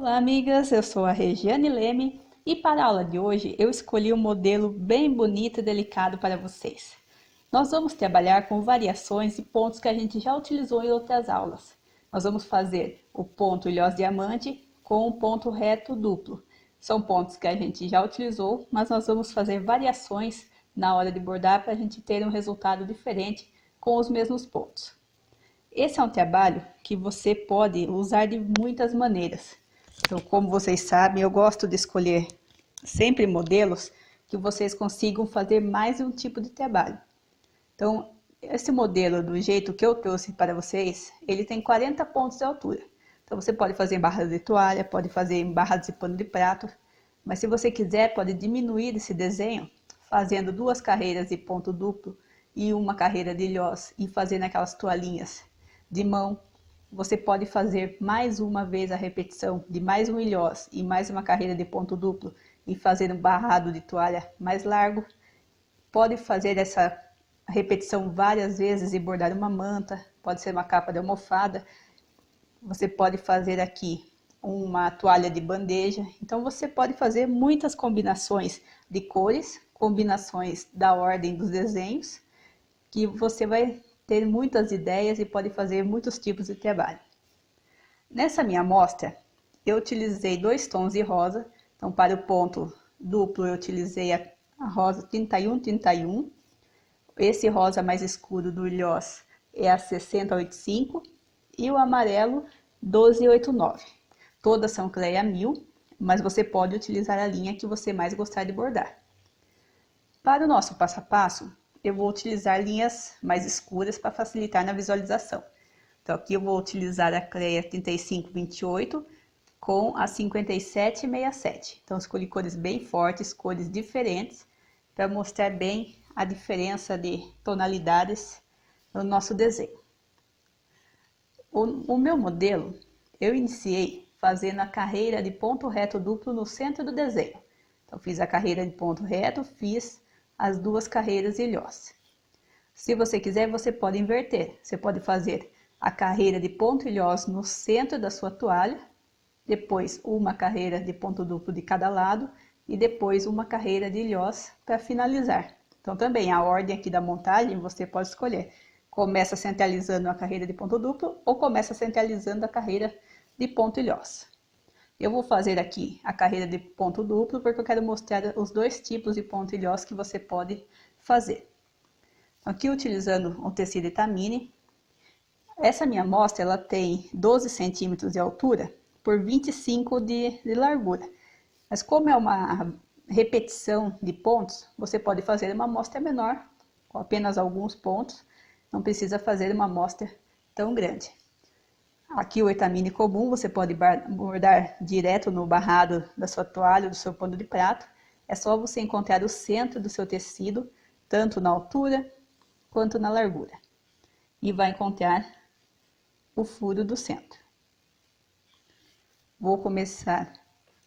Olá, amigas! Eu sou a Regiane Leme e para a aula de hoje eu escolhi um modelo bem bonito e delicado para vocês. Nós vamos trabalhar com variações e pontos que a gente já utilizou em outras aulas. Nós vamos fazer o ponto ilhós diamante com o ponto reto duplo. São pontos que a gente já utilizou, mas nós vamos fazer variações na hora de bordar para a gente ter um resultado diferente com os mesmos pontos. Esse é um trabalho que você pode usar de muitas maneiras. Então, como vocês sabem, eu gosto de escolher sempre modelos que vocês consigam fazer mais de um tipo de trabalho. Então, esse modelo, do jeito que eu trouxe para vocês, ele tem 40 pontos de altura. Então, você pode fazer em barras de toalha, pode fazer em barras de pano de prato, mas se você quiser, pode diminuir esse desenho, fazendo 2 carreiras de ponto duplo e uma carreira de ilhós e fazendo aquelas toalhinhas de mão. Você pode fazer mais uma vez a repetição de mais um ilhós e mais uma carreira de ponto duplo e fazer um barrado de toalha mais largo. Pode fazer essa repetição várias vezes e bordar uma manta, pode ser uma capa de almofada. Você pode fazer aqui uma toalha de bandeja. Então você pode fazer muitas combinações de cores, combinações da ordem dos desenhos, que você vai ter muitas ideias e pode fazer muitos tipos de trabalho. Nessa minha amostra, eu utilizei 2 tons de rosa. Então, para o ponto duplo, eu utilizei a rosa 3131. Esse rosa mais escuro do ilhós é a 6085 e o amarelo 1289. Todas são Cleia 1000, mas você pode utilizar a linha que você mais gostar de bordar. Para o nosso passo a passo, eu vou utilizar linhas mais escuras para facilitar na visualização. Então, aqui eu vou utilizar a Cleia 3528 com a 5767. Então, escolhi cores bem fortes, cores diferentes, para mostrar bem a diferença de tonalidades no nosso desenho. O meu modelo, eu iniciei fazendo a carreira de ponto reto duplo no centro do desenho. Então, fiz a carreira de ponto reto, fiz as 2 carreiras de ilhós. Se você quiser, você pode inverter. Você pode fazer a carreira de ponto ilhós no centro da sua toalha, depois uma carreira de ponto duplo de cada lado e depois uma carreira de ilhós para finalizar. Então também a ordem aqui da montagem você pode escolher. Começa centralizando a carreira de ponto duplo ou começa centralizando a carreira de ponto ilhós. Eu vou fazer aqui a carreira de ponto duplo porque eu quero mostrar os 2 tipos de ponto ilhós que você pode fazer. Aqui utilizando o tecido Itamine, essa minha amostra ela tem 12 centímetros de altura por 25 de largura. Mas como é uma repetição de pontos, você pode fazer uma amostra menor, com apenas alguns pontos, não precisa fazer uma amostra tão grande. Aqui o Itamine comum, você pode bordar direto no barrado da sua toalha, do seu pano de prato. É só você encontrar o centro do seu tecido, tanto na altura quanto na largura. E vai encontrar o furo do centro. Vou começar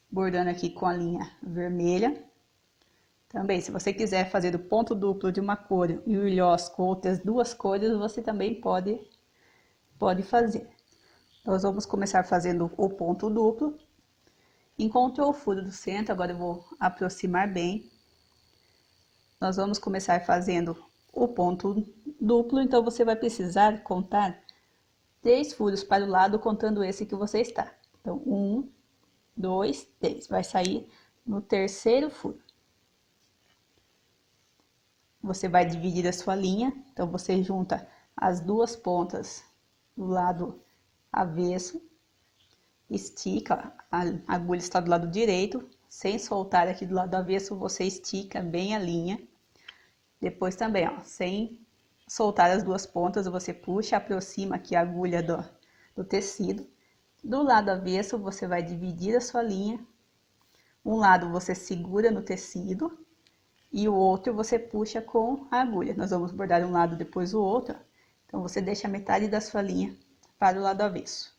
bordando aqui com a linha vermelha. Também, se você quiser fazer o ponto duplo de uma cor e o ilhós com outras 2 cores, você também pode fazer. Nós vamos começar fazendo o ponto duplo. Encontrou o furo do centro, agora eu vou aproximar bem. Nós vamos começar fazendo o ponto duplo, então você vai precisar contar 3 furos para o lado, contando esse que você está. Então, 1, 2, 3. Vai sair no 3º furo. Você vai dividir a sua linha, então você junta as 2 pontas do lado avesso, estica, a agulha está do lado direito, sem soltar aqui do lado avesso, você estica bem a linha. Depois também, ó, sem soltar as 2 pontas, você puxa, aproxima aqui a agulha do tecido. Do lado avesso, você vai dividir a sua linha. Um lado você segura no tecido e o outro você puxa com a agulha. Nós vamos bordar um lado, depois o outro. Então, você deixa metade da sua linha para o lado avesso.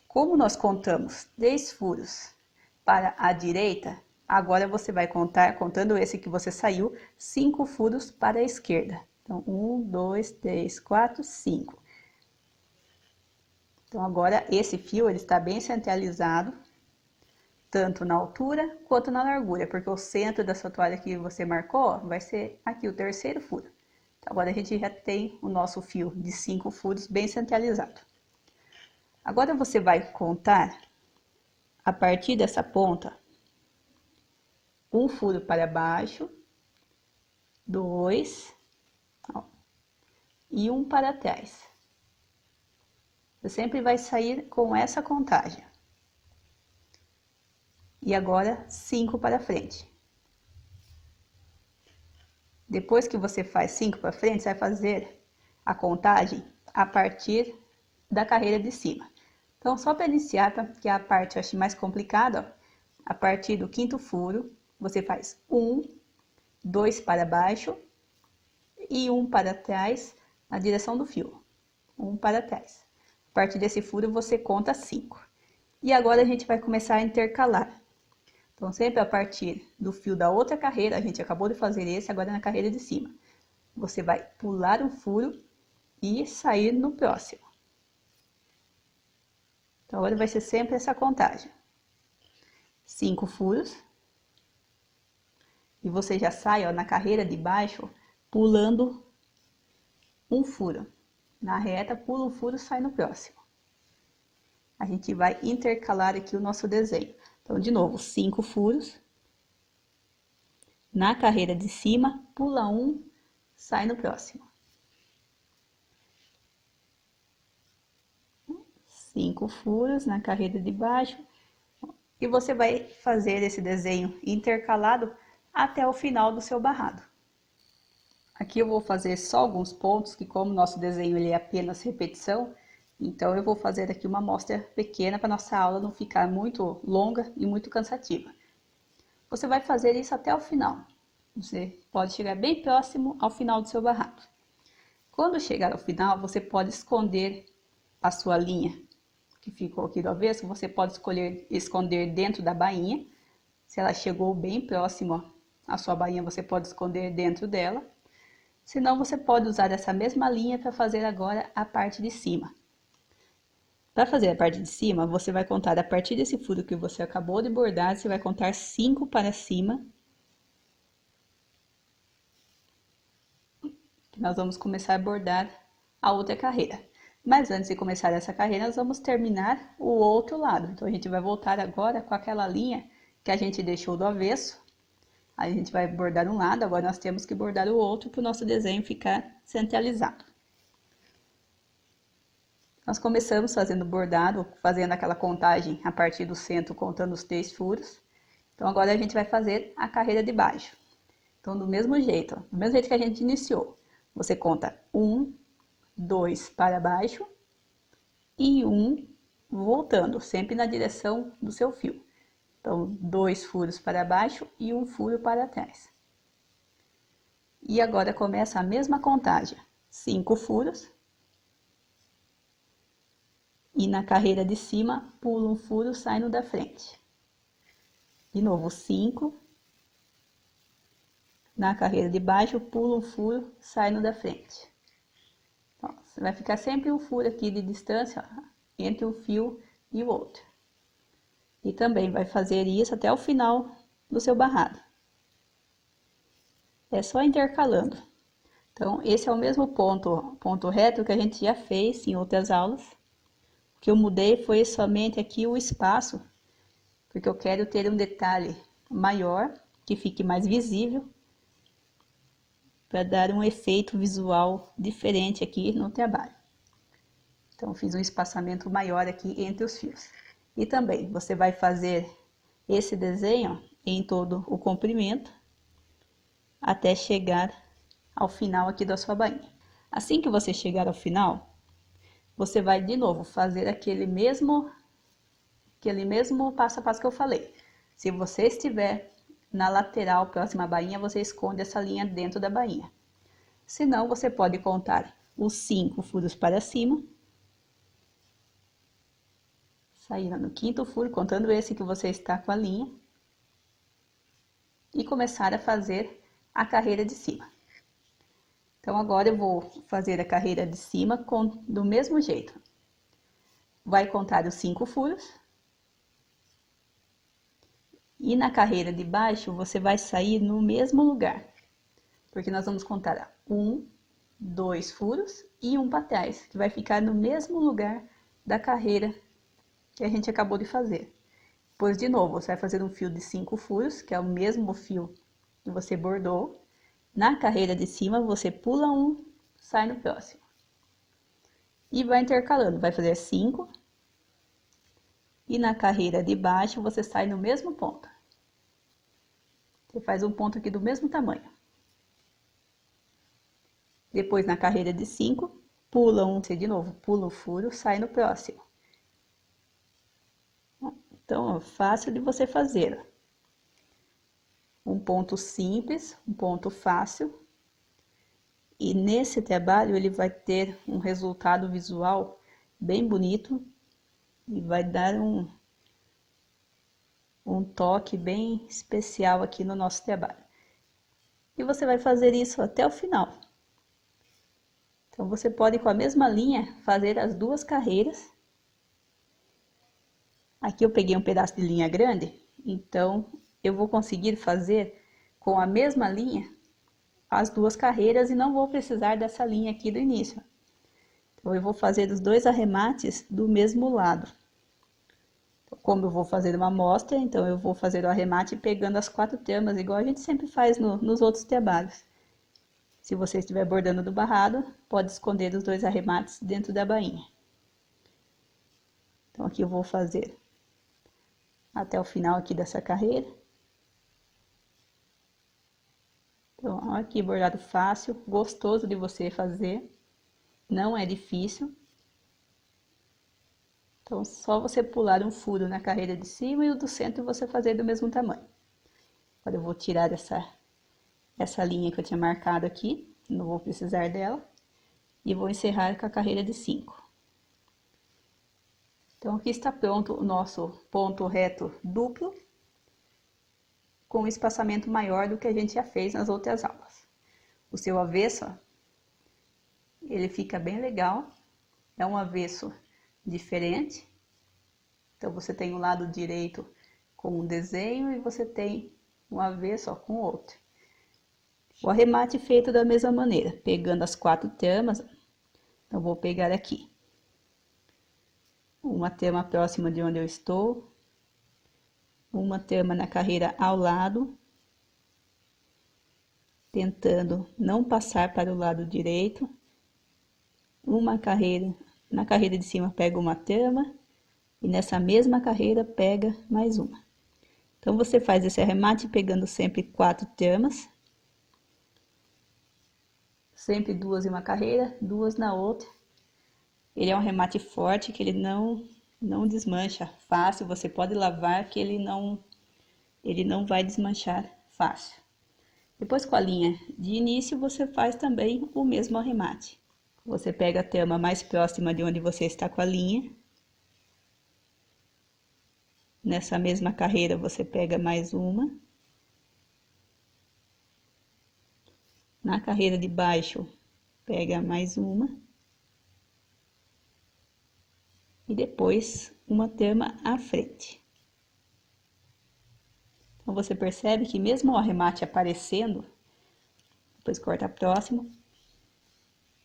Como nós contamos 3 furos para a direita, agora você vai contar, contando esse que você saiu, 5 furos para a esquerda. Então, 1, 2, 3, 4, 5. Então agora esse fio ele está bem centralizado, tanto na altura quanto na largura, porque o centro da sua toalha que você marcou vai ser aqui o terceiro furo. Então agora a gente já tem o nosso fio de 5 furos bem centralizado. Agora você vai contar a partir dessa ponta, um furo para baixo, 2 e um para trás. Você sempre vai sair com essa contagem. E agora 5 para frente. Depois que você faz 5 para frente, você vai fazer a contagem a partir da carreira de cima. Então, só para iniciar, que é a parte eu acho mais complicada, ó, a partir do quinto furo, você faz 1, 2 para baixo e 1 para trás na direção do fio. 1 para trás. A partir desse furo, você conta 5. E agora a gente vai começar a intercalar. Então, sempre a partir do fio da outra carreira, a gente acabou de fazer esse, agora na carreira de cima. Você vai pular um furo e sair no próximo. Então, agora vai ser sempre essa contagem. 5 furos. E você já sai, ó, na carreira de baixo, pulando um furo. Na reta, pula um furo e sai no próximo. A gente vai intercalar aqui o nosso desenho. Então, de novo, 5 furos. Na carreira de cima, pula um, sai no próximo. 5 furos na carreira de baixo. E você vai fazer esse desenho intercalado até o final do seu barrado. Aqui eu vou fazer só alguns pontos, que como nosso desenho ele é apenas repetição, então eu vou fazer aqui uma amostra pequena para nossa aula não ficar muito longa e muito cansativa. Você vai fazer isso até o final. Você pode chegar bem próximo ao final do seu barrado. Quando chegar ao final, você pode esconder a sua linha que ficou aqui do avesso. Você pode escolher esconder dentro da bainha. Se ela chegou bem próximo à sua bainha, você pode esconder dentro dela. Senão, você pode usar essa mesma linha para fazer agora a parte de cima. Para fazer a parte de cima, você vai contar a partir desse furo que você acabou de bordar, você vai contar 5 para cima. Nós vamos começar a bordar a outra carreira. Mas antes de começar essa carreira, nós vamos terminar o outro lado. Então, a gente vai voltar agora com aquela linha que a gente deixou do avesso. Aí a gente vai bordar um lado, agora nós temos que bordar o outro para o nosso desenho ficar centralizado. Nós começamos fazendo bordado, fazendo aquela contagem a partir do centro, contando os 3 furos. Então, agora a gente vai fazer a carreira de baixo. Então, do mesmo jeito, ó, do mesmo jeito que a gente iniciou. Você conta 1, 2 para baixo e 1 voltando, sempre na direção do seu fio. Então, 2 furos para baixo e 1 furo para trás. E agora começa a mesma contagem. 5 furos. E na carreira de cima, pula um furo, sai no da frente. De novo, 5. Na carreira de baixo, pula um furo, sai no da frente. Então, você vai ficar sempre um furo aqui de distância, ó, entre um fio e o outro. E também vai fazer isso até o final do seu barrado. É só intercalando. Então, esse é o mesmo ponto reto que a gente já fez em outras aulas. O que eu mudei foi somente aqui o espaço, porque eu quero ter um detalhe maior, que fique mais visível, para dar um efeito visual diferente aqui no trabalho. Então, fiz um espaçamento maior aqui entre os fios. E também, você vai fazer esse desenho em todo o comprimento, até chegar ao final aqui da sua bainha. Assim que você chegar ao final, você vai de novo fazer aquele mesmo passo a passo que eu falei. Se você estiver na lateral próxima à bainha, você esconde essa linha dentro da bainha. Se não, você pode contar os 5 furos para cima. Sair no quinto furo, contando esse que você está com a linha. E começar a fazer a carreira de cima. Então, agora eu vou fazer a carreira de cima do mesmo jeito. vai contar os 5 furos. E na carreira de baixo, você vai sair no mesmo lugar. Porque nós vamos contar 1, 2 furos e um para trás, que vai ficar no mesmo lugar da carreira que a gente acabou de fazer. Depois, de novo, você vai fazer um fio de 5 furos, que é o mesmo fio que você bordou. Na carreira de cima, você pula um, sai no próximo. E vai intercalando, vai fazer 5. E na carreira de baixo, você sai no mesmo ponto. Você faz um ponto aqui do mesmo tamanho. Depois, na carreira de 5, pula um, de novo, pula o furo, sai no próximo. Então, é fácil de você fazer. Um ponto simples, um ponto fácil. E nesse trabalho, ele vai ter um resultado visual bem bonito. E vai dar um toque bem especial aqui no nosso trabalho. E você vai fazer isso até o final. Então, você pode, com a mesma linha, fazer as 2 carreiras. Aqui eu peguei um pedaço de linha grande, então eu vou conseguir fazer com a mesma linha as 2 carreiras e não vou precisar dessa linha aqui do início. Então, eu vou fazer os 2 arremates do mesmo lado. Como eu vou fazer uma amostra, então eu vou fazer o arremate pegando as 4 tramas, igual a gente sempre faz nos outros trabalhos. Se você estiver bordando do barrado, pode esconder os 2 arremates dentro da bainha. Então, aqui eu vou fazer até o final aqui dessa carreira. Então, aqui bordado fácil, gostoso de você fazer, não é difícil. Então, só você pular um furo na carreira de cima e o do centro você fazer do mesmo tamanho. Agora eu vou tirar essa linha que eu tinha marcado aqui, não vou precisar dela. E vou encerrar com a carreira de 5. Então, aqui está pronto o nosso ponto reto duplo, com um espaçamento maior do que a gente já fez nas outras aulas. O seu avesso, ó, ele fica bem legal, é um avesso diferente. Então, você tem o lado direito com um desenho e você tem um avesso, ó, com o outro. O arremate feito da mesma maneira, pegando as 4 tramas. Então, vou pegar aqui uma trama próxima de onde eu estou, uma trama na carreira ao lado, tentando não passar para o lado direito, uma carreira, na carreira de cima pega uma trama, e nessa mesma carreira pega mais uma. Então, você faz esse arremate pegando sempre 4 tramas, sempre 2 em uma carreira, 2 na outra. Ele é um arremate forte, que ele não desmancha fácil, você pode lavar que ele não vai desmanchar fácil. Depois, com a linha de início, você faz também o mesmo arremate. Você pega a trama mais próxima de onde você está com a linha. Nessa mesma carreira, você pega mais uma. Na carreira de baixo, pega mais uma. E depois, uma trama à frente. Então, você percebe que mesmo o arremate aparecendo, depois corta próximo,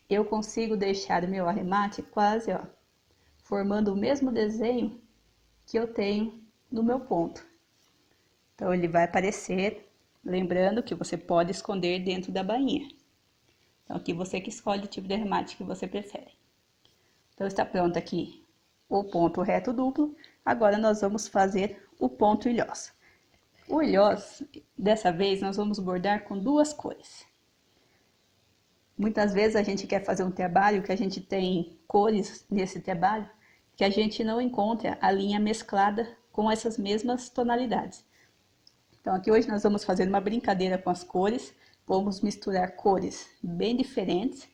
eu consigo deixar o meu arremate quase, ó, formando o mesmo desenho que eu tenho no meu ponto. Então, ele vai aparecer, lembrando que você pode esconder dentro da bainha. Então, aqui você que escolhe o tipo de arremate que você prefere. Então, está pronto aqui o ponto reto duplo. Agora, nós vamos fazer o ponto ilhós. O ilhós, dessa vez, nós vamos bordar com 2 cores. Muitas vezes a gente quer fazer um trabalho que a gente tem cores nesse trabalho, que a gente não encontra a linha mesclada com essas mesmas tonalidades. Então, aqui hoje nós vamos fazer uma brincadeira com as cores, vamos misturar cores bem diferentes,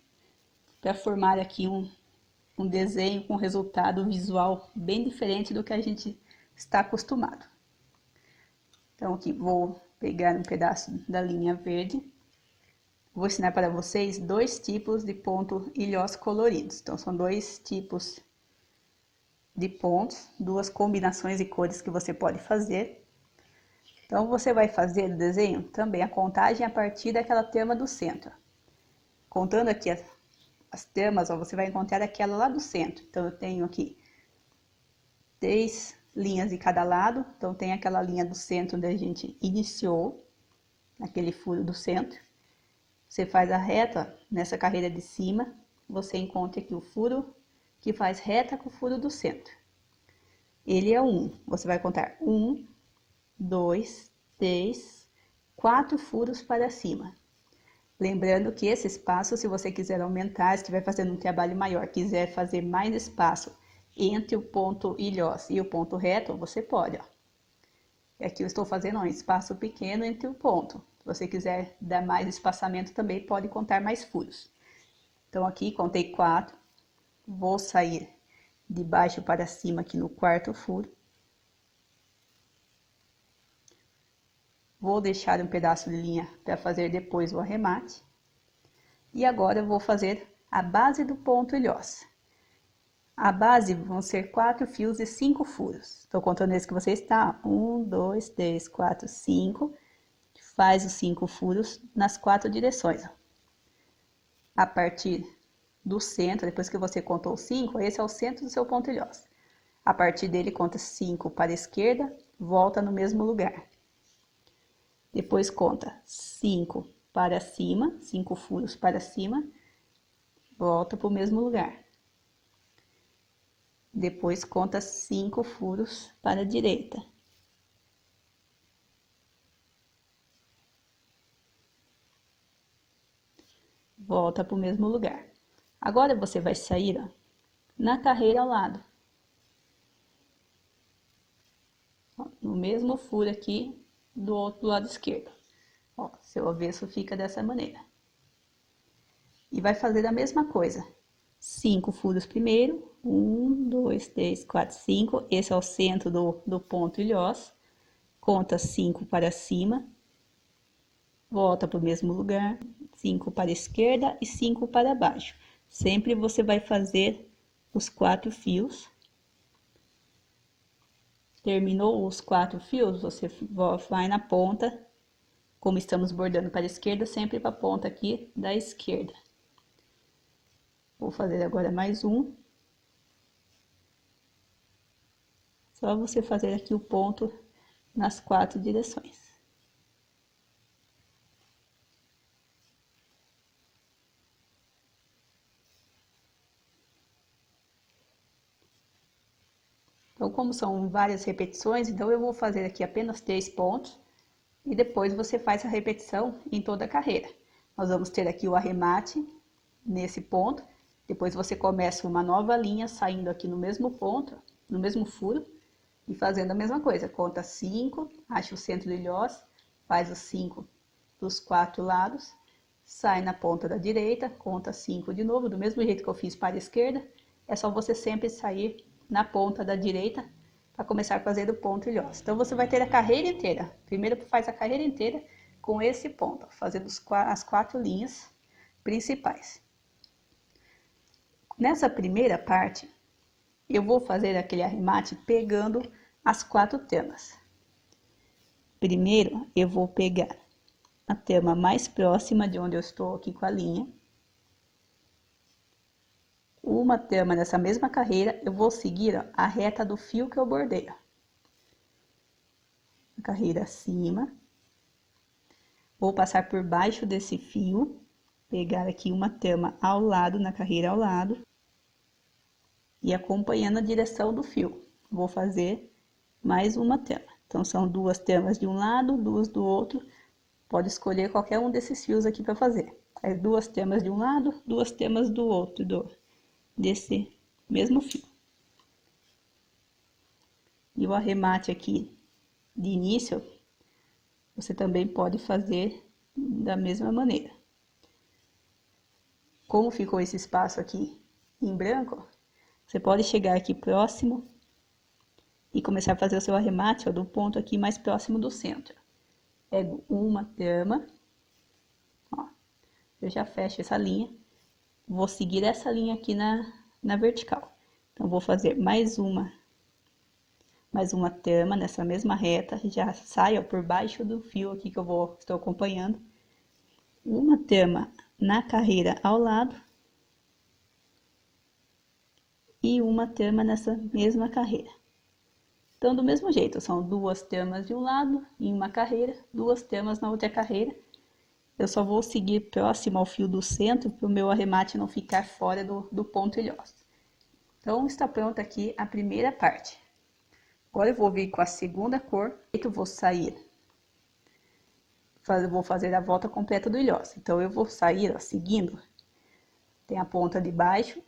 para formar aqui um desenho com resultado visual bem diferente do que a gente está acostumado. Então, aqui vou pegar um pedaço da linha verde. Vou ensinar para vocês 2 tipos de ponto ilhós coloridos. Então, são 2 tipos de pontos, duas combinações de cores que você pode fazer. Então, você vai fazer o desenho também a contagem a partir daquela trama do centro. Contando aqui as tramas, ó, você vai encontrar aquela lá do centro. Então, eu tenho aqui 3 linhas de cada lado. Então, tem aquela linha do centro onde a gente iniciou, naquele furo do centro. Você faz a reta nessa carreira de cima, você encontra aqui o furo que faz reta com o furo do centro. Ele é 1. Você vai contar 1, 2, 3, 4 furos para cima. Lembrando que esse espaço, se você quiser aumentar, se estiver fazendo um trabalho maior, quiser fazer mais espaço entre o ponto ilhós e o ponto reto, você pode, ó. E aqui eu estou fazendo um espaço pequeno entre o ponto. Se você quiser dar mais espaçamento também, pode contar mais furos. Então aqui contei 4. Vou sair de baixo para cima aqui no quarto furo. Vou deixar um pedaço de linha para fazer depois o arremate. E agora eu vou fazer a base do ponto ilhós. A base vão ser 4 fios e 5 furos. Estou contando esse que você está. 1, 2, 3, 4, 5. Faz os 5 furos nas 4 direções. A partir do centro, depois que você contou 5, esse é o centro do seu ponto ilhós. A partir dele, conta 5 para a esquerda, volta no mesmo lugar. Depois conta 5 para cima, 5 furos para cima, volta para o mesmo lugar. Depois conta 5 furos para a direita. Volta para o mesmo lugar. Agora você vai sair, ó, na carreira ao lado. Ó, no mesmo furo aqui do outro lado esquerdo. Ó, seu avesso fica dessa maneira. E vai fazer a mesma coisa. 5 furos primeiro. 1, 2, 3, 4, 5. Esse é o centro do ponto ilhós. Conta 5 para cima. Volta para o mesmo lugar. 5 para a esquerda e 5 para baixo. Sempre você vai fazer os 4 fios. Terminou os 4 fios, você vai na ponta. Como estamos bordando para a esquerda, sempre para a ponta aqui da esquerda. Vou fazer agora mais um. Só você fazer aqui o ponto nas 4 direções. Então, como são várias repetições, então eu vou fazer aqui apenas 3 pontos. E depois você faz a repetição em toda a carreira. Nós vamos ter aqui o arremate nesse ponto. Depois você começa uma nova linha saindo aqui no mesmo ponto, no mesmo furo. E fazendo a mesma coisa, conta 5, acha o centro do ilhós, faz os 5 dos 4 lados, sai na ponta da direita, conta 5 de novo, do mesmo jeito que eu fiz para a esquerda, é só você sempre sair na ponta da direita para começar a fazer o ponto ilhós. Então você vai ter a carreira inteira, primeiro faz a carreira inteira com esse ponto, fazendo as 4 linhas principais. Nessa primeira parte, eu vou fazer aquele arremate pegando as 4 tramas. Primeiro, eu vou pegar a trama mais próxima de onde eu estou aqui com a linha. Uma trama nessa mesma carreira, eu vou seguir, ó, a reta do fio que eu bordei. Ó. A carreira acima. Vou passar por baixo desse fio, pegar aqui uma trama ao lado, na carreira ao lado. E acompanhando a direção do fio, vou fazer mais uma trama. Então, são 2 tramas de um lado, 2 do outro. Pode escolher qualquer um desses fios aqui para fazer. Aí, 2 tramas de um lado, 2 tramas do outro, desse mesmo fio. E o arremate aqui de início, você também pode fazer da mesma maneira. Como ficou esse espaço aqui em branco, você pode chegar aqui próximo e começar a fazer o seu arremate, ó, do ponto aqui mais próximo do centro. Pego uma trama, ó, eu já fecho essa linha, vou seguir essa linha aqui na vertical. Então, vou fazer mais uma trama nessa mesma reta, já saio por baixo do fio aqui que estou acompanhando. Uma trama na carreira ao lado e uma trama nessa mesma carreira. Então, do mesmo jeito, são duas tramas de um lado em uma carreira, duas tramas na outra carreira. Eu só vou seguir próximo ao fio do centro para o meu arremate não ficar fora do ponto ilhoso. Então, está pronta aqui a primeira parte. Agora eu vou vir com a segunda cor e eu vou sair. Vou fazer a volta completa do ilhoso. Então, eu vou sair, ó, seguindo. Tem a ponta de baixo.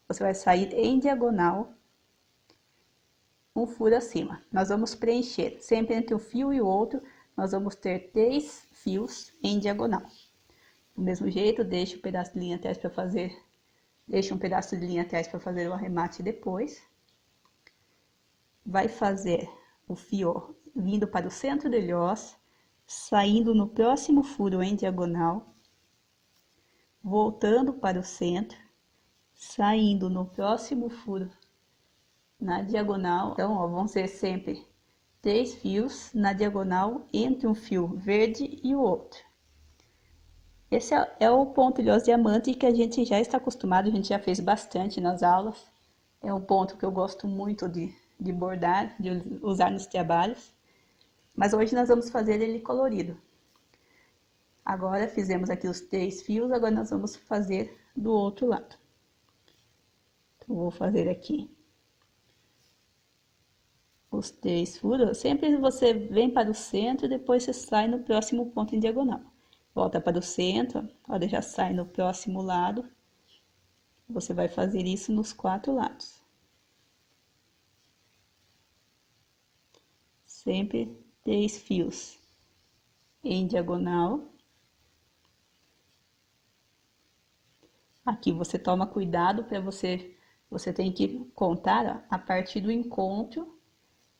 Você vai sair em diagonal, um furo acima. Nós vamos preencher, sempre entre um fio e o outro, nós vamos ter 3 fios em diagonal. Do mesmo jeito, deixa um pedaço de linha atrás para fazer, o arremate depois. Vai fazer o fio vindo para o centro do ilhós, saindo no próximo furo em diagonal, voltando para o centro, saindo no próximo furo na diagonal. Então, ó, vão ser sempre 3 fios na diagonal entre um fio verde e o outro. Esse é o ponto ilhoso diamante que a gente já está acostumado, a gente já fez bastante nas aulas. É um ponto que eu gosto muito de bordar, de usar nos trabalhos. Mas hoje nós vamos fazer ele colorido. Agora fizemos aqui os 3 fios, agora nós vamos fazer do outro lado. Então, vou fazer aqui os 3 furos. Sempre você vem para o centro e depois você sai no próximo ponto em diagonal. Volta para o centro, olha, já sai no próximo lado. Você vai fazer isso nos 4 lados. Sempre 3 fios em diagonal. Aqui você toma cuidado para você tem que contar, ó, a partir do encontro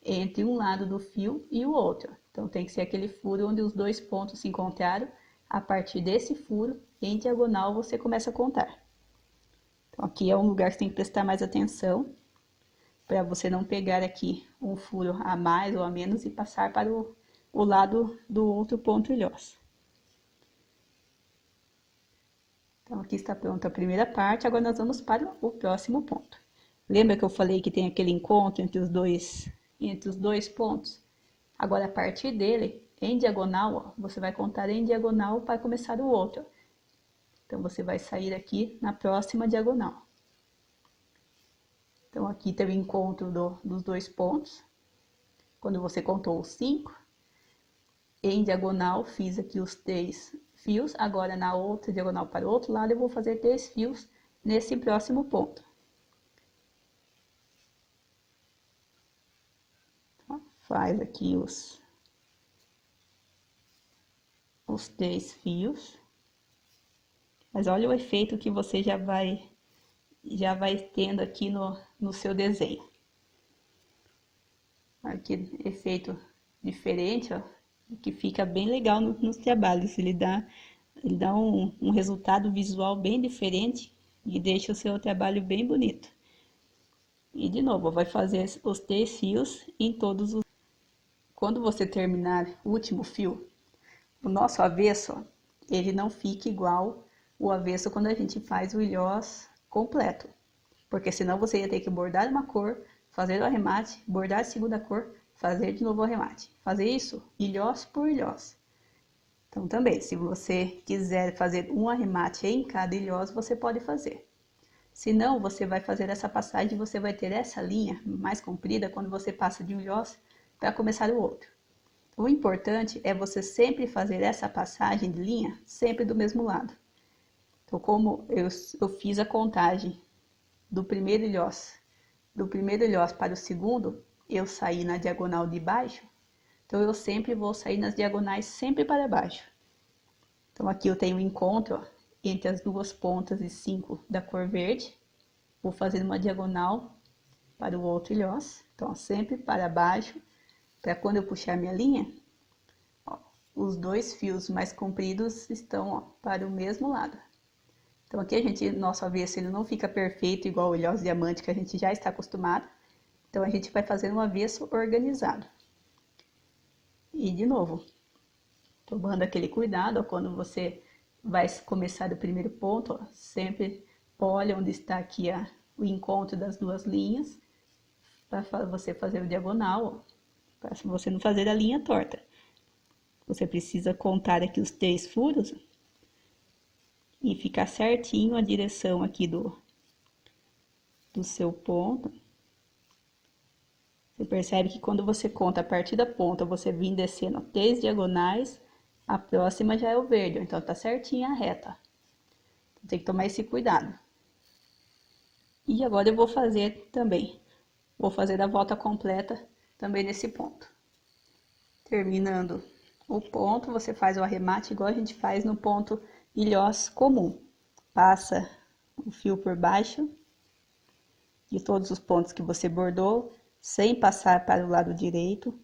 entre um lado do fio e o outro. Então, tem que ser aquele furo onde os 2 pontos se encontraram. A partir desse furo, em diagonal, você começa a contar. Então, aqui é um lugar que você tem que prestar mais atenção, para você não pegar aqui um furo a mais ou a menos e passar para o lado do outro ponto ilhoso. Então, aqui está pronta a primeira parte, agora nós vamos para o próximo ponto. Lembra que eu falei que tem aquele encontro entre os dois pontos? Agora, a partir dele, em diagonal, ó, você vai contar em diagonal para começar o outro. Então, você vai sair aqui na próxima diagonal. Então, aqui tem o encontro dos 2 pontos. Quando você contou os 5, em diagonal, fiz aqui os 3 fios. Agora, na outra diagonal para o outro lado, eu vou fazer 3 fios nesse próximo ponto. Faz aqui os 3 fios. Mas olha o efeito que você já vai tendo aqui no seu desenho. Olha que efeito diferente, ó, que fica bem legal nos trabalhos. Ele dá um resultado visual bem diferente e deixa o seu trabalho bem bonito. E de novo, vai fazer os 3 fios em todos os... Quando você terminar o último fio, o nosso avesso, ele não fica igual o avesso quando a gente faz o ilhós completo. Porque senão você ia ter que bordar uma cor, fazer o arremate, bordar a segunda cor, fazer de novo o arremate. Fazer isso ilhós por ilhós. Então também, se você quiser fazer um arremate em cada ilhós, você pode fazer. Se não, você vai fazer essa passagem, você vai ter essa linha mais comprida quando você passa de um ilhós para começar o outro. O importante é você sempre fazer essa passagem de linha sempre do mesmo lado. Então, como eu fiz a contagem do primeiro ilhós para o segundo, eu saí na diagonal de baixo, então eu sempre vou sair nas diagonais sempre para baixo. Então, aqui eu tenho um encontro, ó, entre as 2 pontas e 5 da cor verde. Vou fazer uma diagonal para o outro ilhós, então ó, sempre para baixo, para quando eu puxar minha linha, ó, os 2 fios mais compridos estão, ó, para o mesmo lado. Então aqui nosso avesso ele não fica perfeito igual o ilhós diamante que a gente já está acostumado. Então a gente vai fazer um avesso organizado. E de novo, tomando aquele cuidado, ó, quando você vai começar do primeiro ponto, ó, sempre olha onde está aqui o encontro das duas linhas, para você fazer o diagonal, para você não fazer a linha torta. Você precisa contar aqui os 3 furos e ficar certinho a direção aqui do seu ponto. Você percebe que quando você conta a partir da ponta, você vem descendo 3 diagonais, a próxima já é o verde, então tá certinha a reta. Então, tem que tomar esse cuidado. E agora eu vou fazer também, vou fazer a volta completa também nesse ponto. Terminando o ponto, você faz o arremate igual a gente faz no ponto ilhós comum. Passa o fio por baixo de todos os pontos que você bordou, sem passar para o lado direito.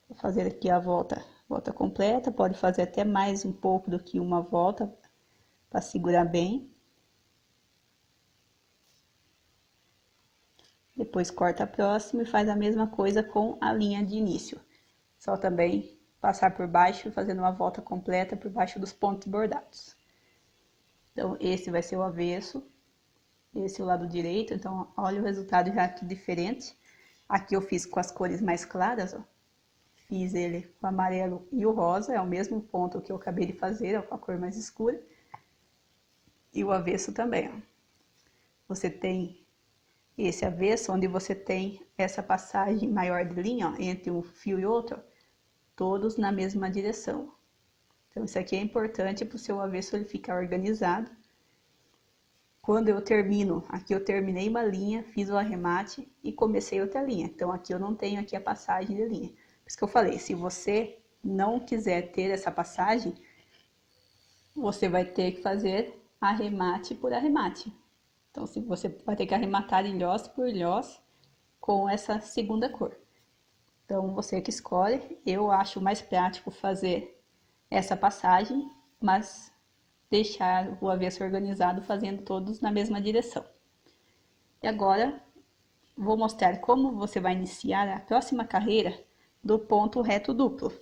Vou fazer aqui a volta completa, pode fazer até mais um pouco do que uma volta, para segurar bem. Depois corta a próxima e faz a mesma coisa com a linha de início. Só também passar por baixo, fazendo uma volta completa por baixo dos pontos bordados. Então, esse vai ser o avesso, esse é o lado direito, então olha o resultado já aqui diferente. Aqui eu fiz com as cores mais claras, ó. Fiz ele com o amarelo e o rosa, é o mesmo ponto que eu acabei de fazer, ó, com a cor mais escura. E o avesso também, ó. Você tem esse avesso, onde você tem essa passagem maior de linha, ó, entre um fio e outro, ó, todos na mesma direção. Então, isso aqui é importante para o seu avesso ele ficar organizado. Quando eu termino, aqui eu terminei uma linha, fiz o arremate e comecei outra linha. Então, aqui eu não tenho aqui a passagem de linha. Por isso que eu falei, se você não quiser ter essa passagem, você vai ter que fazer arremate por arremate. Então, você vai ter que arrematar ilhós por ilhós com essa segunda cor. Então, você que escolhe, eu acho mais prático fazer essa passagem, mas deixar o avesso organizado fazendo todos na mesma direção. E agora, vou mostrar como você vai iniciar a próxima carreira do ponto reto duplo.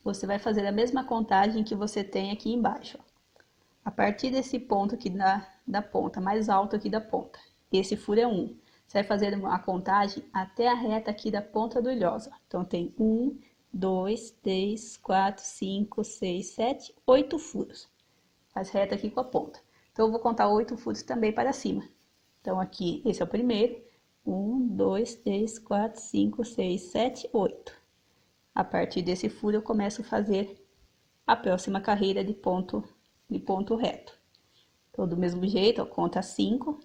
Você vai fazer a mesma contagem que você tem aqui embaixo. A partir desse ponto aqui da ponta, mais alto aqui da ponta, esse furo é 1. Você vai fazer a contagem até a reta aqui da ponta do ilhós. Então, tem 1, 2, 3, 4, 5, 6, 7, 8 furos. Faz reta aqui com a ponta. Então, eu vou contar 8 furos também para cima. Então, aqui, esse é o primeiro. 1, 2, 3, 4, 5, 6, 7, 8. A partir desse furo, eu começo a fazer a próxima carreira de ponto reto. Então, do mesmo jeito, ó, conta 5.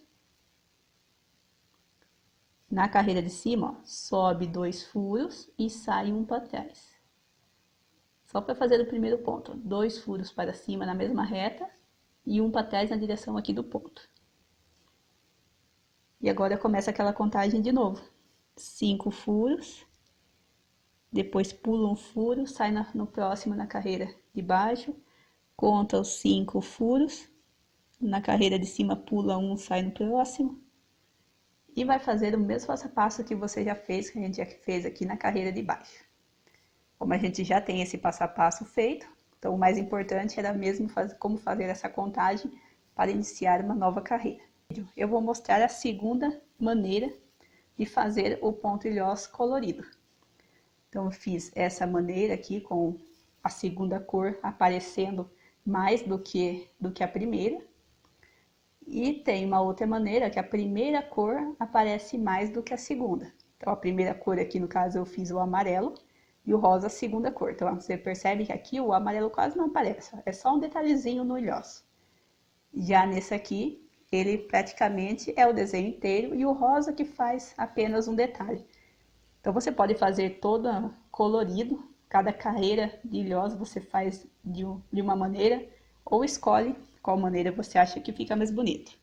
Na carreira de cima, ó, sobe 2 furos e sai um para trás. Só para fazer o primeiro ponto, 2 furos para cima na mesma reta e um para trás na direção aqui do ponto. E agora começa aquela contagem de novo. 5 furos, depois pula um furo, sai no próximo na carreira de baixo, conta os 5 furos, na carreira de cima pula um, sai no próximo. E vai fazer o mesmo passo a passo que você já fez, que a gente já fez aqui na carreira de baixo. Como a gente já tem esse passo a passo feito, então o mais importante era mesmo como fazer essa contagem para iniciar uma nova carreira. Eu vou mostrar a segunda maneira de fazer o ponto ilhós colorido. Então, eu fiz essa maneira aqui com a segunda cor aparecendo mais do que a primeira. E tem uma outra maneira que a primeira cor aparece mais do que a segunda. Então, a primeira cor aqui, no caso, eu fiz o amarelo e o rosa a segunda cor. Então, você percebe que aqui o amarelo quase não aparece, é só um detalhezinho no ilhós. Já nesse aqui, ele praticamente é o desenho inteiro e o rosa que faz apenas um detalhe. Então, você pode fazer todo colorido, cada carreira de ilhós você faz de uma maneira ou escolhe qual maneira você acha que fica mais bonito.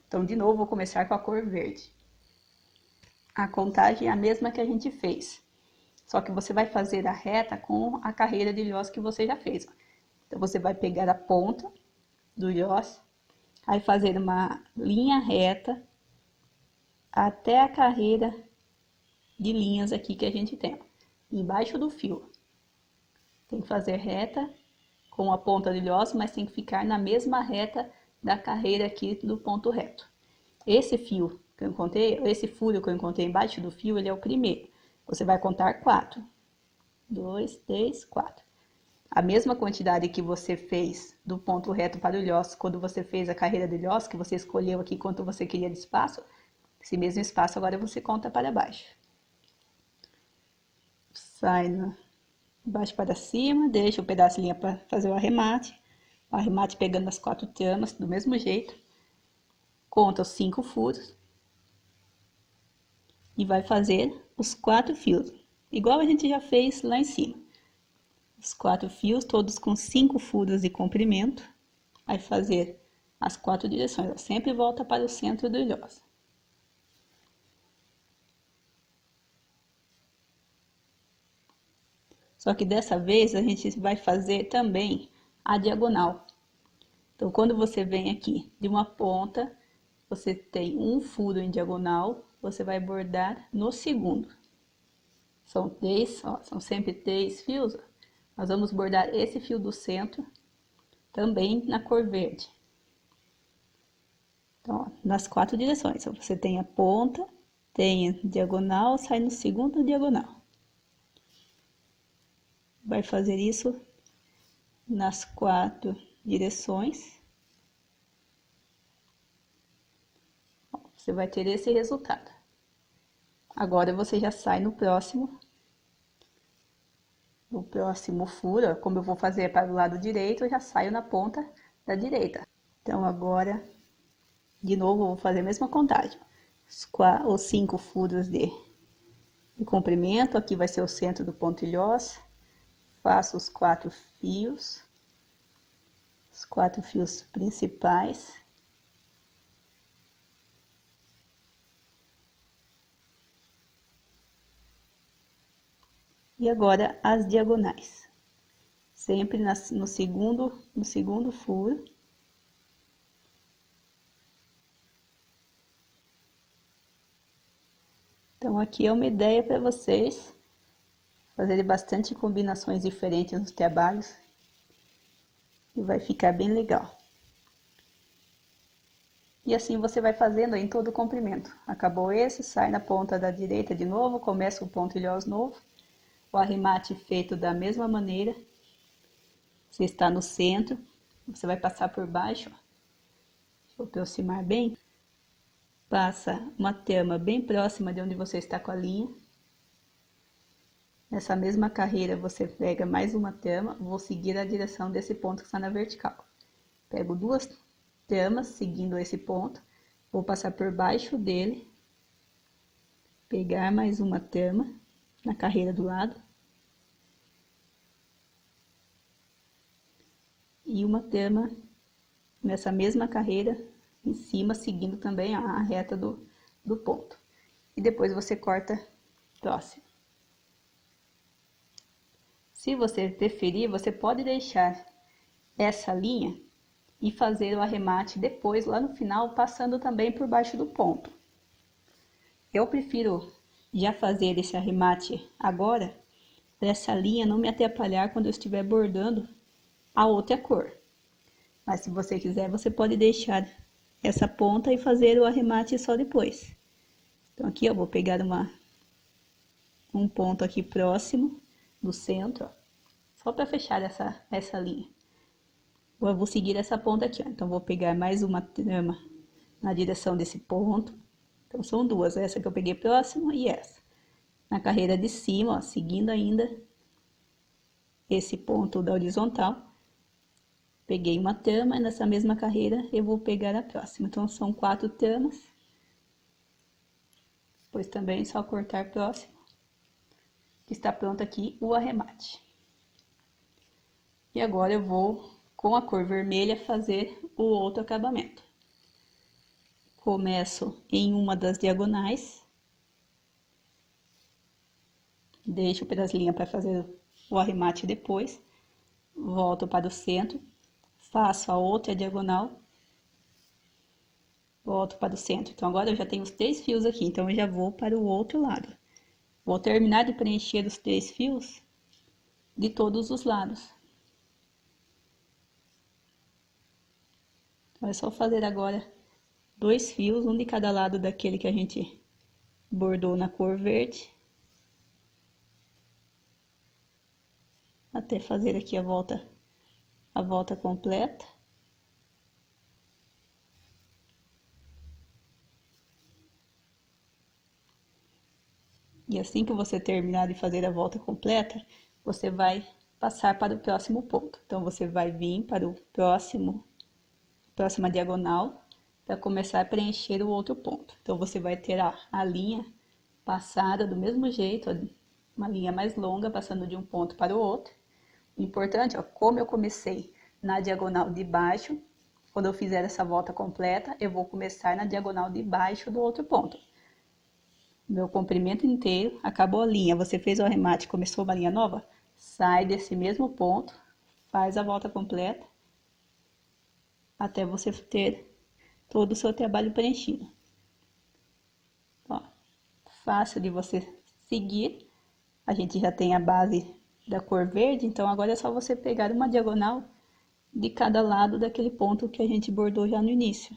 Então, de novo, vou começar com a cor verde. A contagem é a mesma que a gente fez, só que você vai fazer a reta com a carreira de ilhós que você já fez. Então, você vai pegar a ponta do ilhós, aí fazer uma linha reta até a carreira de linhas aqui que a gente tem, embaixo do fio. Tem que fazer reta com a ponta do ilhós, mas tem que ficar na mesma reta da carreira aqui do ponto reto. Esse fio que eu encontrei, esse furo que eu encontrei embaixo do fio, ele é o primeiro. Você vai contar 4. 2, 3, 4. A mesma quantidade que você fez do ponto reto para o ilhós, quando você fez a carreira do ilhós, que você escolheu aqui quanto você queria de espaço, esse mesmo espaço agora você conta para baixo. Sai de baixo para cima, deixa o pedaço de linha para fazer o arremate pegando as 4 tramas do mesmo jeito. Conta os 5 furos e vai fazer os 4 fios, igual a gente já fez lá em cima. Os 4 fios, todos com 5 furos de comprimento, vai fazer as 4 direções, sempre volta para o centro do ilhós. Só que dessa vez a gente vai fazer também a diagonal. Então, quando você vem aqui de uma ponta, você tem um furo em diagonal, você vai bordar no segundo. São 3, ó, são sempre 3 fios. Nós vamos bordar esse fio do centro também na cor verde. Então, ó, nas 4 direções. Então, você tem a ponta, tem a diagonal, sai no segundo diagonal. Vai fazer isso nas 4 direções. Você vai ter esse resultado. Agora, você já sai no próximo furo. Como eu vou fazer para o lado direito, eu já saio na ponta da direita. Então, agora, de novo, eu vou fazer a mesma contagem. Os 5 furos de comprimento, aqui vai ser o centro do ponto ilhós. Faço os 4 fios, os 4 fios principais. E agora as diagonais, sempre no segundo furo. Então, aqui é uma ideia para vocês fazerem bastante combinações diferentes nos trabalhos e vai ficar bem legal. E assim você vai fazendo em todo o comprimento. Acabou esse, sai na ponta da direita de novo, começa o ponto ilhós novo. O arremate feito da mesma maneira. Você está no centro, você vai passar por baixo, ó. Deixa eu aproximar bem. Passa uma trama bem próxima de onde você está com a linha. Nessa mesma carreira você pega mais uma trama, vou seguir a direção desse ponto que está na vertical. Pego 2 tramas seguindo esse ponto, vou passar por baixo dele, pegar mais uma trama na carreira do lado. E uma trama nessa mesma carreira em cima, seguindo também a reta do ponto. E depois você corta próximo. Se você preferir, você pode deixar essa linha e fazer o arremate depois, lá no final, passando também por baixo do ponto. Eu prefiro já fazer esse arremate agora, para essa linha não me atrapalhar quando eu estiver bordando a outra cor. Mas se você quiser, você pode deixar essa ponta e fazer o arremate só depois. Então, aqui eu vou pegar um ponto aqui próximo do centro, ó, só para fechar essa linha. Eu vou seguir essa ponta aqui, ó. Então, vou pegar mais uma trama na direção desse ponto. Então, são 2, essa que eu peguei próximo e essa. Na carreira de cima, ó, seguindo ainda esse ponto da horizontal. Peguei uma trama e nessa mesma carreira eu vou pegar a próxima. Então, são 4 tramas. Depois também é só cortar próximo. Que está pronto aqui o arremate. E agora eu vou, com a cor vermelha, fazer o outro acabamento. Começo em uma das diagonais. Deixo o pedaço de linha para fazer o arremate depois. volto para o centro, faço a outra diagonal, volto para o centro. Então, agora eu já tenho os 3 fios aqui, então eu já vou para o outro lado. Vou terminar de preencher os 3 fios de todos os lados. Então, é só fazer agora 2 fios, um de cada lado daquele que a gente bordou na cor verde. Até fazer aqui a volta completa. E assim que você terminar de fazer a volta completa, você vai passar para o próximo ponto. Então, você vai vir para o próxima diagonal, para começar a preencher o outro ponto. Então, você vai ter a linha passada do mesmo jeito, uma linha mais longa, passando de um ponto para o outro. O importante, ó, como eu comecei na diagonal de baixo, quando eu fizer essa volta completa, eu vou começar na diagonal de baixo do outro ponto. Meu comprimento inteiro, acabou a linha, você fez o arremate, começou uma linha nova, sai desse mesmo ponto, faz a volta completa, até você ter todo o seu trabalho preenchido. Ó, fácil de você seguir. A gente já tem a base da cor verde, então agora é só você pegar uma diagonal de cada lado daquele ponto que a gente bordou já no início.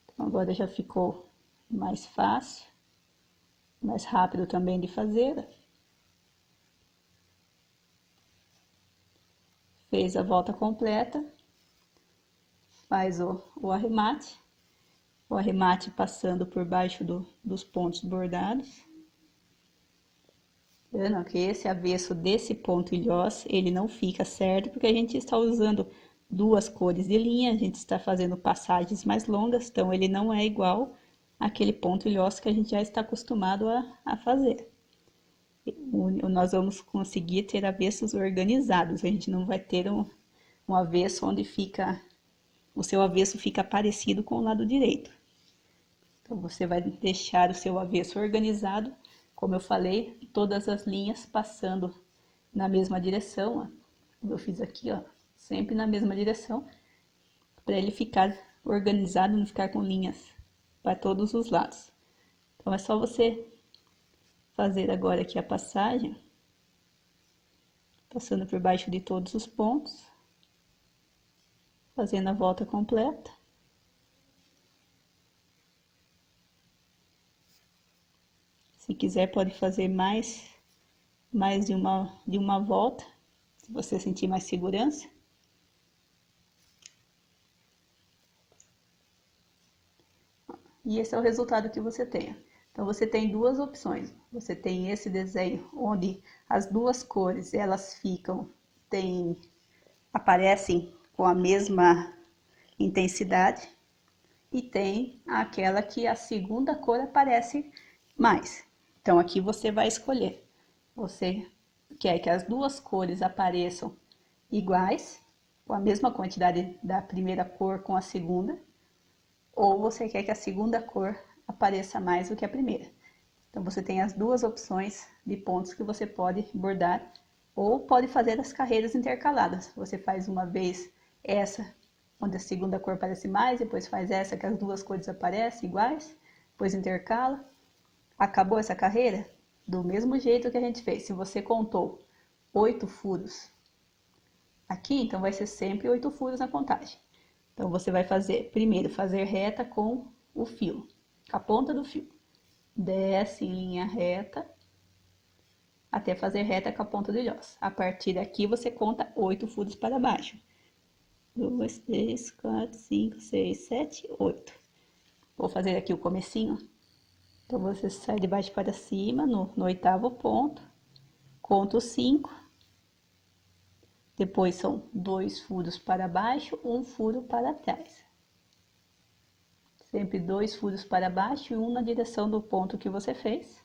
Então, agora já ficou mais fácil, mais rápido também de fazer. Fez a volta completa, faz o arremate. O arremate passando por baixo dos pontos bordados. Vendo que esse avesso desse ponto ilhós, ele não fica certo, porque a gente está usando 2 cores de linha, a gente está fazendo passagens mais longas, então ele não é igual àquele ponto ilhós que a gente já está acostumado a fazer. Nós vamos conseguir ter avessos organizados, a gente não vai ter um avesso onde o seu avesso fica parecido com o lado direito. Então, você vai deixar o seu avesso organizado, como eu falei, todas as linhas passando na mesma direção, ó. Como eu fiz aqui, ó, sempre na mesma direção, para ele ficar organizado, não ficar com linhas para todos os lados. Então, é só você fazer agora aqui a passagem, passando por baixo de todos os pontos, fazendo a volta completa. Se quiser, pode fazer mais de uma volta, se você sentir mais segurança. E esse é o resultado que você tem. Então, você tem 2 opções. Você tem esse desenho onde as 2 cores, elas aparecem com a mesma intensidade. E tem aquela que a segunda cor aparece mais. Então, aqui você vai escolher. Você quer que as 2 cores apareçam iguais, com a mesma quantidade da primeira cor com a segunda, ou você quer que a segunda cor apareça mais do que a primeira. Então, você tem as 2 opções de pontos que você pode bordar, ou pode fazer as carreiras intercaladas. Você faz uma vez essa, onde a segunda cor aparece mais, depois faz essa que as 2 cores aparecem iguais, depois intercala. Acabou essa carreira? Do mesmo jeito que a gente fez. Se você contou 8 furos aqui, então vai ser sempre 8 furos na contagem. Então, você vai primeiro fazer reta com o fio, a ponta do fio. Desce em linha reta, até fazer reta com a ponta do ilhós. A partir daqui, você conta 8 furos para baixo. 2, 3, 4, 5, 6, 7, 8. Vou fazer aqui o comecinho. Então, você sai de baixo para cima, no 8º ponto, conta os 5. Depois são 2 furos para baixo, 1 furo para trás. Sempre 2 furos para baixo e 1 na direção do ponto que você fez.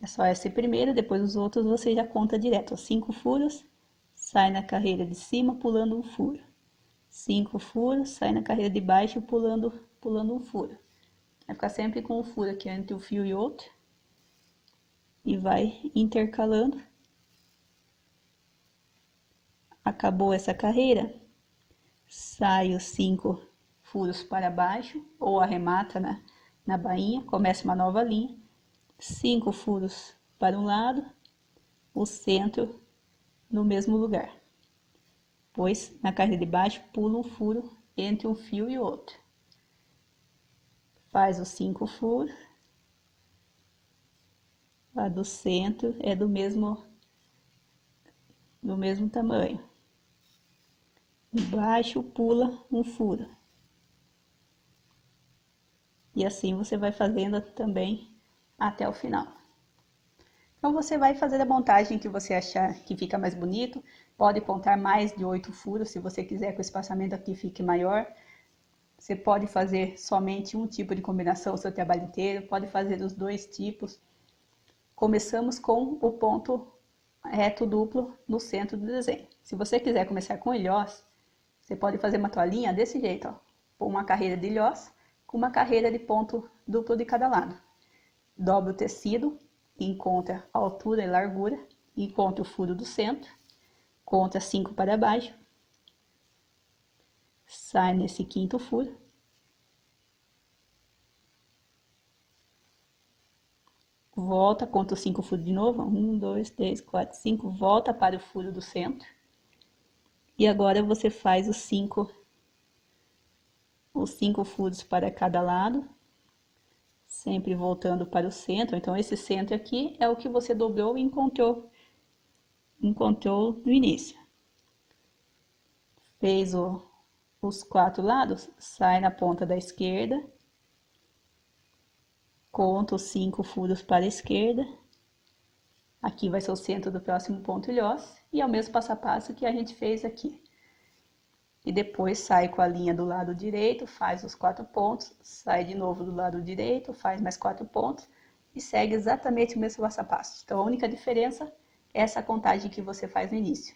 É só esse primeiro, depois os outros você já conta direto. 5 furos, sai na carreira de cima pulando um furo. 5 furos, sai na carreira de baixo pulando um furo. Vai ficar sempre com um furo aqui entre um fio e outro. E vai intercalando acabou essa carreira, sai os 5 furos para baixo, ou arremata na bainha, começa uma nova linha, 5 furos para um lado, o centro no mesmo lugar. Pois na carreira de baixo pula um furo entre um fio e outro. Faz os 5 furos. A do centro é do mesmo tamanho. De baixo pula um furo. E assim você vai fazendo também até o final. Então você vai fazer a montagem que você achar que fica mais bonito. Pode contar mais de 8 furos, se você quiser que o espaçamento aqui fique maior. Você pode fazer somente um tipo de combinação o seu trabalho inteiro, pode fazer os 2 tipos. Começamos com o ponto reto duplo no centro do desenho. Se você quiser começar com ilhós, você pode fazer uma toalhinha desse jeito, ó. Pôr uma carreira de ilhós com uma carreira de ponto duplo de cada lado. Dobra o tecido, encontra a altura e largura, encontra o furo do centro, conta 5 para baixo, sai nesse 5º furo, volta, conta os 5 furos de novo, 1, 2, 3, 4, 5, volta para o furo do centro, e agora você faz os 5 furos para cada lado, sempre voltando para o centro. Então esse centro aqui é o que você dobrou e encontrou no início. Fez os 4 lados, sai na ponta da esquerda, conta os 5 furos para a esquerda, aqui vai ser o centro do próximo ponto ilhós, e é o mesmo passo a passo que a gente fez aqui. E depois sai com a linha do lado direito, faz os 4 pontos, sai de novo do lado direito, faz mais 4 pontos, e segue exatamente o mesmo passo a passo. Então a única diferença é essa contagem que você faz no início.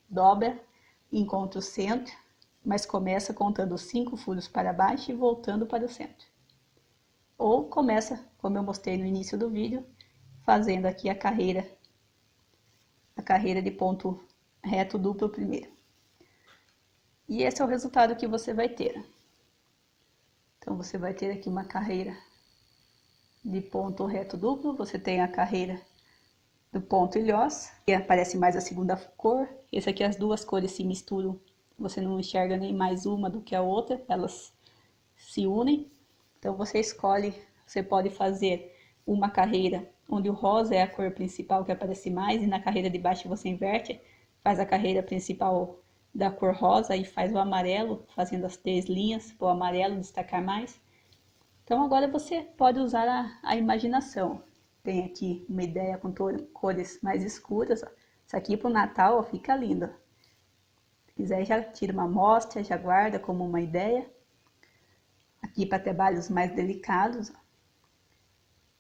Dobra, encontra o centro, mas começa contando os 5 furos para baixo e voltando para o centro. Ou começa, como eu mostrei no início do vídeo, fazendo aqui a carreira de ponto reto duplo primeiro. E esse é o resultado que você vai ter. Então você vai ter aqui uma carreira de ponto reto duplo, você tem a carreira do ponto ilhós, que aparece mais a segunda cor. Esse aqui as duas cores se misturam, você não enxerga nem mais uma do que a outra, elas se unem. Então você escolhe, você pode fazer uma carreira onde o rosa é a cor principal que aparece mais, e na carreira de baixo você inverte, faz a carreira principal da cor rosa e faz o amarelo, fazendo as 3 linhas, para o amarelo destacar mais. Então agora você pode usar a imaginação. Tem aqui uma ideia com cores mais escuras, ó. Isso aqui para o Natal, ó, fica lindo. Se quiser já tira uma amostra, já guarda como uma ideia. Aqui para trabalhos mais delicados, ó.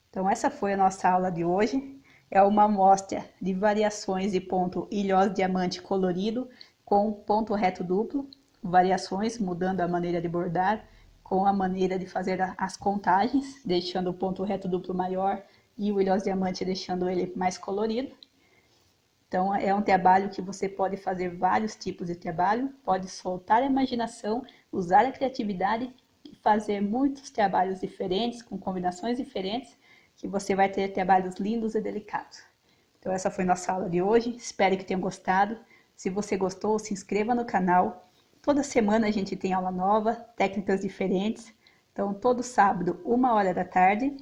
Então essa foi a nossa aula de hoje. É uma amostra de variações de ponto ilhós diamante colorido com ponto reto duplo, variações mudando a maneira de bordar, com a maneira de fazer as contagens, deixando o ponto reto duplo maior e o ilhós diamante deixando ele mais colorido. Então é um trabalho que você pode fazer vários tipos de trabalho, pode soltar a imaginação, usar a criatividade e fazer muitos trabalhos diferentes, com combinações diferentes, que você vai ter trabalhos lindos e delicados. Então essa foi nossa aula de hoje, espero que tenham gostado. Se você gostou, se inscreva no canal. Toda semana a gente tem aula nova, técnicas diferentes. Então, todo sábado, 1h da tarde.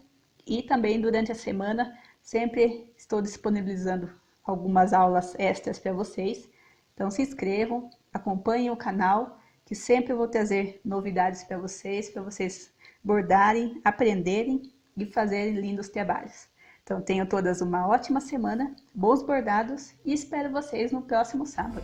E também durante a semana, sempre estou disponibilizando algumas aulas extras para vocês. Então, se inscrevam, acompanhem o canal, que sempre eu vou trazer novidades para vocês bordarem, aprenderem e fazerem lindos trabalhos. Então, tenham todas uma ótima semana, bons bordados e espero vocês no próximo sábado.